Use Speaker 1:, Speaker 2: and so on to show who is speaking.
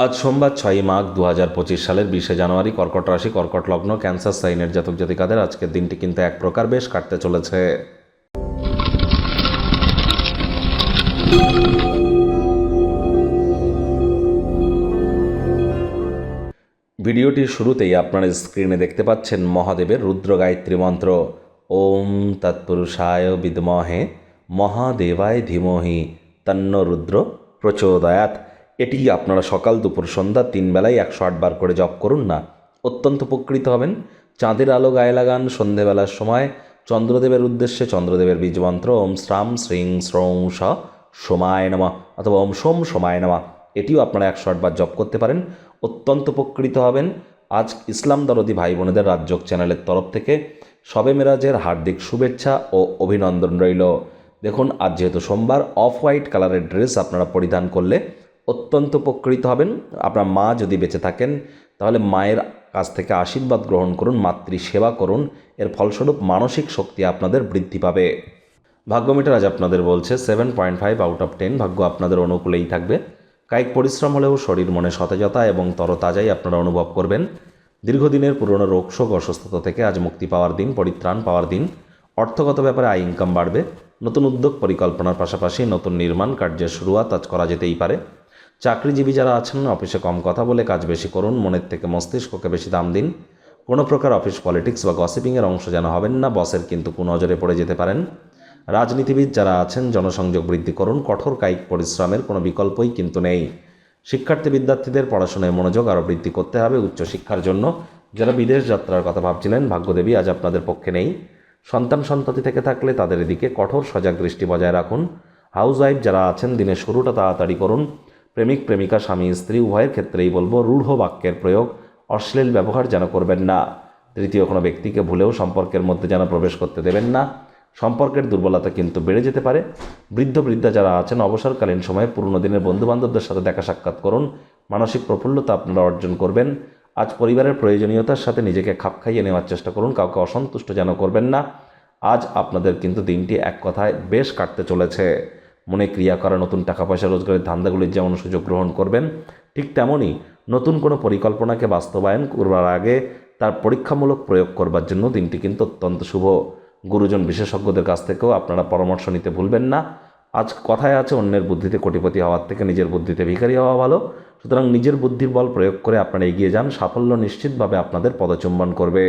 Speaker 1: আজ সোমবার 6 মাঘ 2025 সালের 20 জানুয়ারি। কর্কট রাশি, কর্কট লগ্ন, ক্যান্সার সাইনের জাতক জাতিকাদের আজকের দিনটি কিন্তু এক প্রকার বেশ কাটতে চলেছে। ভিডিওটির শুরুতেই আপনারা স্ক্রিনে দেখতে পাচ্ছেন মহাদেবের রুদ্র গায়ত্রী মন্ত্র। ওম তৎপুরুষায় বিদ্মহে মহাদেবায় ধীমহি তন্ন রুদ্র প্রচোদয়াৎ। এটি আপনারা সকাল দুপুর সন্ধ্যা 3 বেলায় 108 বার করে জপ করুন না, অত্যন্ত উপকৃত হবেন। চাঁদের আলো গায়ে লাগান। সন্ধেবেলার সময় চন্দ্রদেবের উদ্দেশ্যে চন্দ্রদেবের বীজমন্ত্র ওম শ্রাম শ্রীং শ্রৌং স সোমায় নমঃ অথবা ওম সোম সোমায় নমঃ, এটিও আপনারা 108 বার জপ করতে পারেন, অত্যন্ত উপকৃত হবেন। আজ ইসলাম দরদি ভাই বোনেদের রাজযোগ চ্যানেলের তরফ থেকে শবে মেরাজের হার্দিক শুভেচ্ছা ও অভিনন্দন রইল। দেখুন, আজ যেহেতু সোমবার, অফ হোয়াইট কালারের ড্রেস আপনারা পরিধান করলে অত্যন্ত উপকৃত হবেন। আপনার মা যদি বেঁচে থাকেন তাহলে মায়ের কাছ থেকে আশীর্বাদ গ্রহণ করুন, মাতৃ সেবা করুন, এর ফলস্বরূপ মানসিক শক্তি আপনাদের বৃদ্ধি পাবে। ভাগ্যমিটার আজ আপনাদের বলছে 7.5 আউট অফ 10। ভাগ্য আপনাদের অনুকূলেই থাকবে। কায়িক পরিশ্রম হলেও শরীর মনে সতেজতা এবং তরতাজাই আপনারা অনুভব করবেন। দীর্ঘদিনের পুরনো রোগশোক অসুস্থতা থেকে আজ মুক্তি পাওয়ার দিন, পরিত্রাণ পাওয়ার দিন। অর্থগত ব্যাপারে আয় ইনকাম বাড়বে। নতুন উদ্যোগ পরিকল্পনার পাশাপাশি নতুন নির্মাণ কার্যের শুরুয়াত আজ করা যেতেই পারে। চাকরিজীবী যারা আছেন, অফিসে কম কথা বলে কাজ বেশি করুন, মনের থেকে মস্তিষ্ককে বেশি দাম দিন। কোনো প্রকার অফিস পলিটিক্স বা গসিপিংয়ের অংশ যেন হবেন না, বসের কিন্তু কুনজরে পড়ে যেতে পারেন। রাজনীতিবিদ যারা আছেন, জনসংযোগ বৃদ্ধি করুন। কঠোর কায়িক পরিশ্রমের কোনো বিকল্পই কিন্তু নেই। শিক্ষার্থী বিদ্যার্থীদের পড়াশোনায় মনোযোগ আরও বৃদ্ধি করতে হবে উচ্চশিক্ষার জন্য। যারা বিদেশ যাত্রার কথা ভাবছিলেন, ভাগ্যদেবী আজ আপনাদের পক্ষে নেই। সন্তান সন্ততি থেকে থাকলে তাদের দিকে কঠোর সজাগ দৃষ্টি বজায় রাখুন। হাউসওয়াইফ যারা আছেন, দিনের শুরুটা তাড়াতাড়ি করুন। প্রেমিক প্রেমিকা, স্বামী স্ত্রী উভয়ের ক্ষেত্রেই বলবো, রূঢ় বাক্যের প্রয়োগ, অশ্লীল ব্যবহার যেন করবেন না। তৃতীয় কোনো ব্যক্তিকে ভুলেও সম্পর্কের মধ্যে যেন প্রবেশ করতে দেবেন না। সম্পর্কের দুর্বলতা কিন্তু বেড়ে যেতে পারে। বৃদ্ধ বৃদ্ধা যারা আছেন, অবসরকালীন সময়ে পুরনো দিনের বন্ধুবান্ধবদের সাথে দেখা সাক্ষাৎ করুন, মানসিক প্রফুল্লতা আপনারা অর্জন করবেন। আজ পরিবারের প্রয়োজনীয়তার সাথে নিজেকে খাপ খাইয়ে নেওয়ার চেষ্টা করুন, কাউকে অসন্তুষ্ট যেন করবেন না। আজ আপনাদের কিন্তু দিনটি এক কথায় বেশ কাটতে চলেছে। মনে ক্রিয়া করা, নতুন টাকা পয়সা রোজগারের ধান্দাগুলির যেমন সুযোগ গ্রহণ করবেন, ঠিক তেমনই নতুন কোনো পরিকল্পনাকে বাস্তবায়ন করবার আগে তার পরীক্ষামূলক প্রয়োগ করবার জন্য দিনটি কিন্তু অত্যন্ত শুভ। গুরুজন বিশেষজ্ঞদের কাছ থেকেও আপনারা পরামর্শ নিতে ভুলবেন না। আজ কথায় আছে, অন্যের বুদ্ধিতে কোটিপতি হওয়ার থেকে নিজের বুদ্ধিতে ভিখারি হওয়া ভালো। সুতরাং নিজের বুদ্ধির বল প্রয়োগ করে আপনারা এগিয়ে যান, সাফল্য নিশ্চিতভাবে আপনাদের পদচুম্বন করবে।